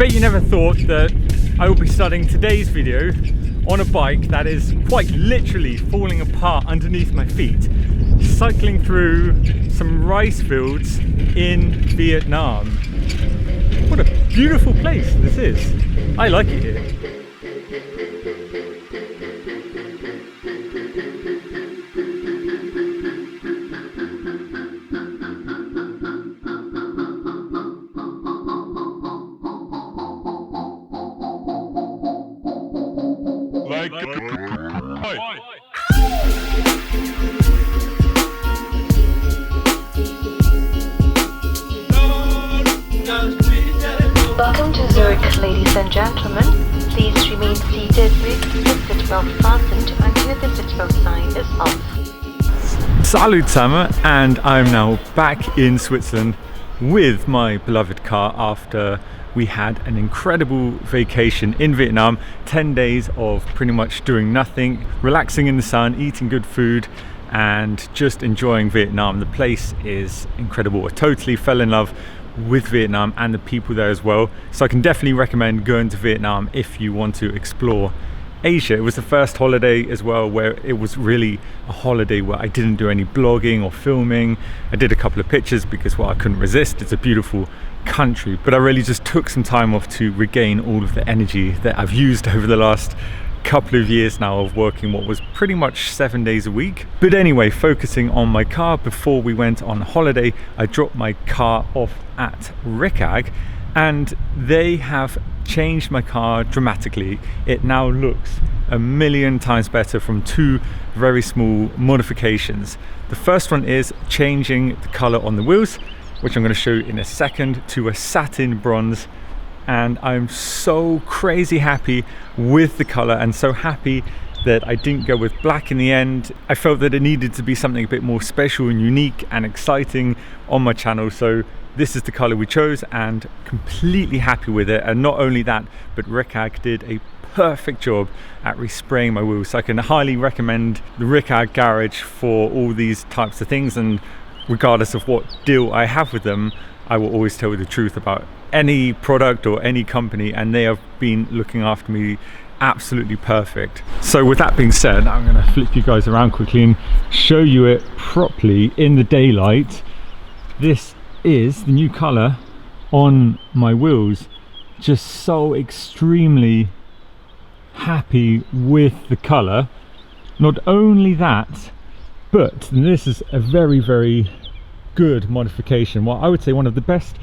Bet you never thought that I would be starting today's video on a bike that is quite literally falling apart underneath my feet, cycling through some rice fields in Vietnam. What a beautiful place this is. I like it here. Welcome to Zurich, ladies and gentlemen. Please remain seated with the seatbelt fastened until the seatbelt sign is off. Salut zusammen, and I'm now back in Switzerland with my beloved car after we had an incredible vacation in Vietnam. 10 days of pretty much doing nothing, relaxing in the sun, eating good food and just enjoying Vietnam. The place is incredible. I totally fell in love with Vietnam and the people there as well, so I can definitely recommend going to Vietnam if you want to explore Asia. It was the first holiday as well where it was really a holiday where I didn't do any blogging or filming. I did a couple of pictures because, well, I couldn't resist. It's a beautiful country, but I really just took some time off to regain all of the energy that I've used over the last couple of years now of working what was pretty much 7 days a week. But anyway, focusing on my car, before we went on holiday, I dropped my car off at Ricag and they have changed my car dramatically. It now looks a million times better from two very small modifications. The first one is changing the color on the wheels, which I'm going to show you in a second, to a satin bronze. And I'm so crazy happy with the color and so happy that I didn't go with black in the end. I felt that it needed to be something a bit more special and unique and exciting on my channel, so this is the color we chose and completely happy with it. And not only that, but Ricag did a perfect job at respraying my wheels, so I can highly recommend the Ricag garage for all these types of things. And regardless of what deal I have with them, I will always tell you the truth about any product or any company, and they have been looking after me absolutely perfect. So with that being said, I'm going to flip you guys around quickly and show you it properly in the daylight. This is the new color on my wheels. Just so extremely happy with the color. Not only that, but this is a very good modification. Well, I would say one of the best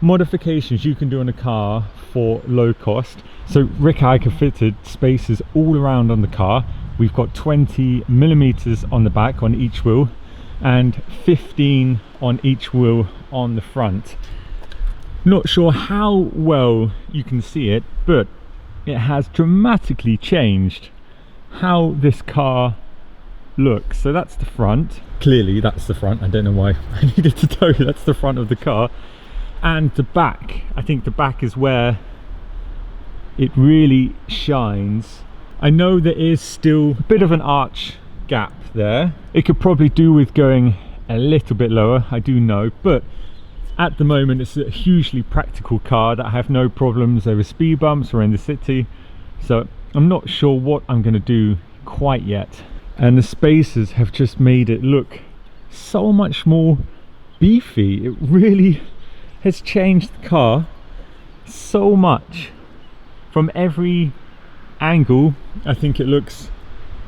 modifications you can do on a car for low cost. So Ricag have fitted spacers all around on the car. We've got 20 millimeters on the back on each wheel and 15 on each wheel on the front. Not sure how well you can see it, but it has dramatically changed how this car looks. So that's the front. Clearly that's the front. I don't know why I needed to tell you that's the front of the car. And the back, I think the back is where it really shines. I know there is still a bit of an arch gap there. It could probably do with going a little bit lower, I do know, but at the moment it's a hugely practical car that I have no problems over speed bumps or in the city. So I'm not sure what I'm going to do quite yet. And the spacers have just made it look so much more beefy. It really has changed the car so much from every angle. I think it looks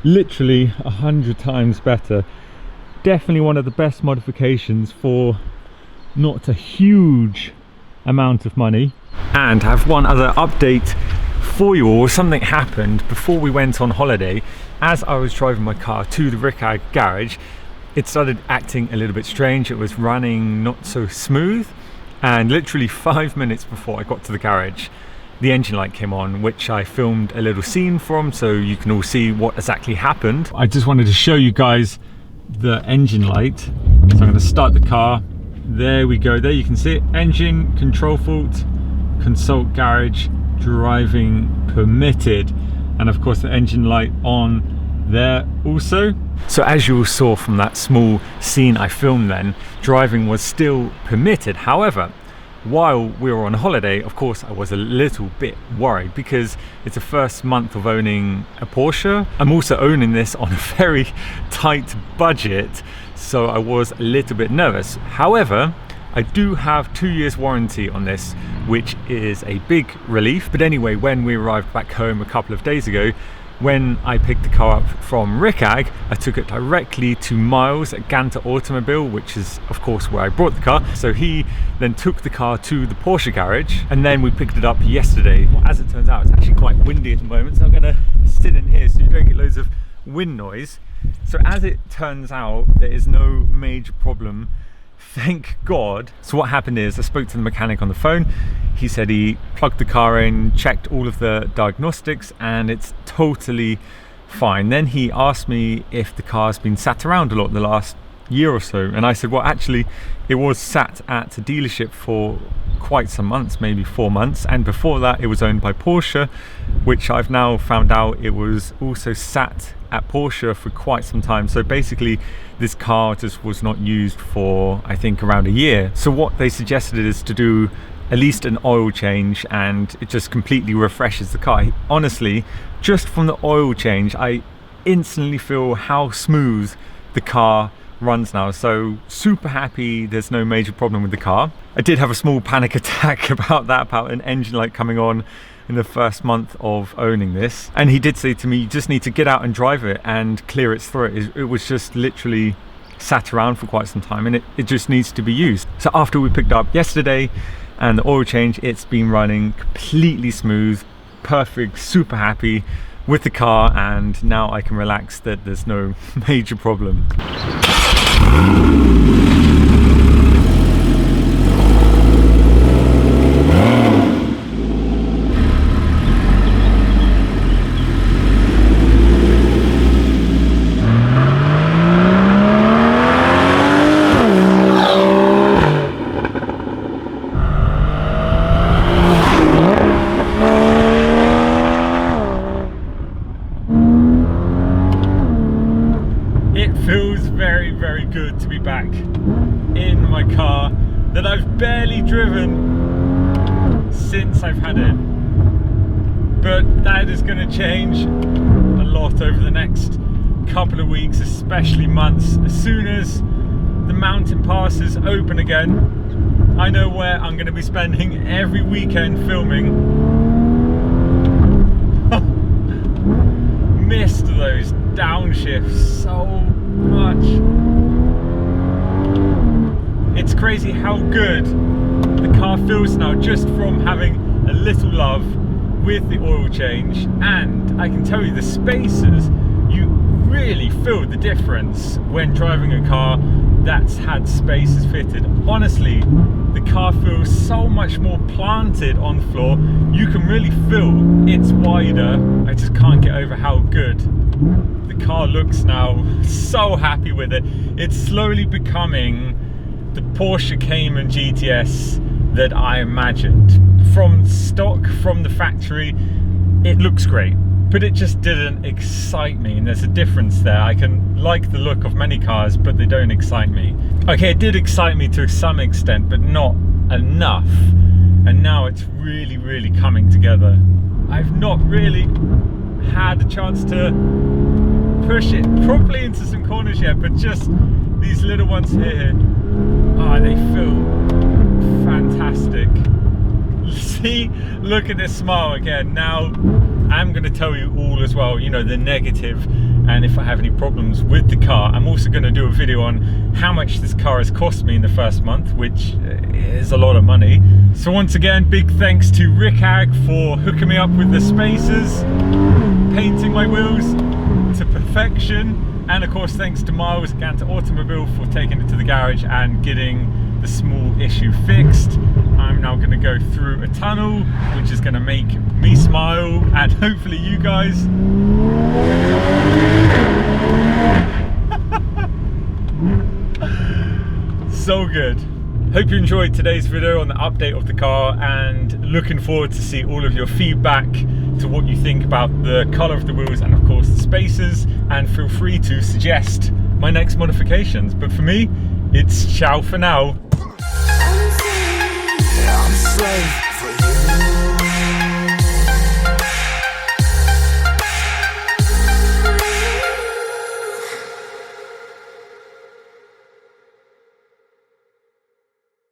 literally 100 times better. Definitely one of the best modifications for not a huge amount of money. And I have one other update for you all. Something happened before we went on holiday. As I was driving my car to the Ricag garage, it started acting a little bit strange. It was running not so smooth, and literally 5 minutes before I got to the garage, the engine light came on, which I filmed a little scene from so you can all see what exactly happened. I just wanted to show you guys the engine light. So I'm going to start the car. There we go. There you can see it. Engine control fault, consult garage, driving permitted, and of course the engine light on there also. So as you all saw from that small scene I filmed then, driving was still permitted. However, while we were on holiday, of course, I was a little bit worried because it's the first month of owning a Porsche. I'm also owning this on a very tight budget, so I was a little bit nervous. However, I do have 2 years warranty on this, which is a big relief. But anyway, when we arrived back home a couple of days ago, when I picked the car up from Rickag, I took it directly to Miles at Ganta Automobile, which is of course where I brought the car. So he then took the car to the Porsche garage, and then we picked it up yesterday. Well, as it turns out, it's actually quite windy at the moment, so I'm gonna sit in here so you don't get loads of wind noise. So as it turns out, there is no major problem, thank God. So what happened is I spoke to the mechanic on the phone. He said he plugged the car in, checked all of the diagnostics, and it's totally fine. Then he asked me if the car's been sat around a lot the last year or so, and I said, well, actually it was sat at a dealership for quite some months, maybe 4 months, and before that it was owned by Porsche, which I've now found out it was also sat at Porsche for quite some time. So basically this car just was not used for, I think, around a year. So what they suggested is to do at least an oil change, and it just completely refreshes the car. Honestly, just from the oil change, I instantly feel how smooth the car runs now. So super happy there's no major problem with the car. I did have a small panic attack about an engine light coming on in the first month of owning this, and he did say to me, you just need to get out and drive it and clear its throat. It was just literally sat around for quite some time, and it just needs to be used. So after we picked up yesterday and the oil change, it's been running completely smooth, perfect, super happy with the car, and now I can relax that there's no major problem. Feels very, very good to be back in my car that I've barely driven since I've had it. But that is going to change a lot over the next couple of weeks, especially months. As soon as the mountain passes open again, I know where I'm going to be spending every weekend filming. Missed those downshifts so much. It's crazy how good the car feels now just from having a little love with the oil change, and I can tell you the spaces, you really feel the difference when driving a car that's had spaces fitted. Honestly, the car feels so much more planted on the floor. You can really feel it's wider. I just can't get over how good the car looks now. So happy with it. It's slowly becoming the Porsche Cayman GTS that I imagined. From stock, from the factory, it looks great, but it just didn't excite me, and there's a difference there. I can like the look of many cars, but they don't excite me. Okay, it did excite me to some extent, but not enough, and now it's really, really coming together. I've not really had a chance to push it properly into some corners yet, but just these little ones here, oh, they feel fantastic. See, look at this smile again. Now I'm going to tell you all as well, you know, the negative, and if I have any problems with the car. I'm also going to do a video on how much this car has cost me in the first month, which is a lot of money. So once again, big thanks to Rickag for hooking me up with the spacers, painting my wheels to perfection, and of course thanks to Miles at Ganta Automobile for taking it to the garage and getting the small issue fixed. I'm now going to go through a tunnel, which is going to make me smile, and hopefully you guys. So good. Hope you enjoyed today's video on the update of the car, and looking forward to see all of your feedback to what you think about the colour of the wheels and of course the spacers, and feel free to suggest my next modifications. But for me, it's ciao for now. slave.